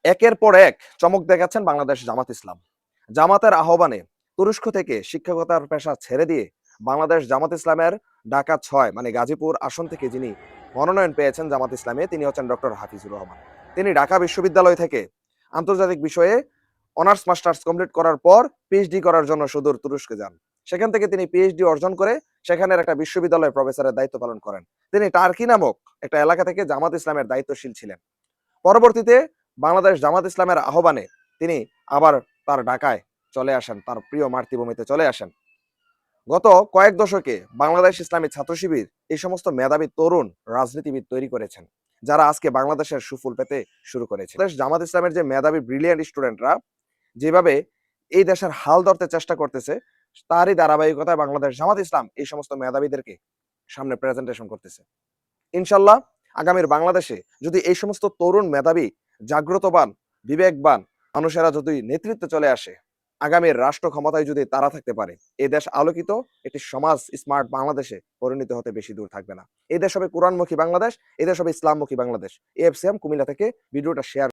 একের পর এক চমক দেখাচ্ছেন বাংলাদেশ জামাত ইসলাম। জামাতের আহ্বানে তুরস্ক থেকে শিক্ষকতার পেশা ছেড়ে দিয়ে বাংলাদেশ জামাত ইসলামের ঢাকা ৬ মানে গাজীপুর আসন থেকে যিনি মনোনয়ন পেয়েছেন জামাত ইসলামে, তিনি হচ্ছেন ডক্টর হাফিজুর রহমান। তিনি ঢাকা বিশ্ববিদ্যালয় থেকে আন্তর্জাতিক বিষয়ে অনার্স মাস্টার্স কমপ্লিট করার পর পিএইচডি করার জন্য সুদূর তুরস্কে যান। সেখান থেকে তিনি পিএইচডি অর্জন করে সেখানের একটা বিশ্ববিদ্যালয়ের প্রফেসরের দায়িত্ব পালন করেন। তিনি টার্কি নামক একটা এলাকা থেকে জামাত ইসলামের দায়িত্বশীল ছিলেন। পরবর্তীতে বাংলাদেশ জামাত ইসলামের আহ্বানে তিনি আবার তার ঢাকায় চলে আসেন, তার প্রিয় মাতৃভূমিতে চলে আসেন। গত কয়েক দশকে বাংলাদেশ ইসলামী ছাত্র শিবির এই সমস্ত মেধাবী তরুণ রাজনীতিবিদ তৈরি করেছেন, যারা আজকে বাংলাদেশের সুফল পেতে শুরু করেছে। দেশ জামাত ইসলামের যে মেধাবী ব্রিলিয়ান্ট স্টুডেন্টরা যেভাবে এই দেশের হাল ধরতে চেষ্টা করতেছে, তারই ধারাবাহিকতায় বাংলাদেশ জামাত ইসলাম এই সমস্ত মেধাবীদেরকে সামনে প্রেজেন্টেশন করতেছে। ইনশাল্লাহ আগামীর বাংলাদেশে যদি এই সমস্ত তরুণ মেধাবী, জাগ্রতবান, বিবেকবান মানুষেরা যদি নেতৃত্বে চলে আসে, আগামীর রাষ্ট্র ক্ষমতায় যদি তারা থাকতে পারে, এই দেশ আলোকিত একটি সমাজ স্মার্ট বাংলাদেশে পরিণত হতে বেশি দূর থাকবে না। এই দেশ হবে কোরআনমুখী বাংলাদেশ, এই দেশ হবে ইসলামমুখী বাংলাদেশ। এফসিএম কুমিল্লা থেকে ভিডিওটা শেয়ার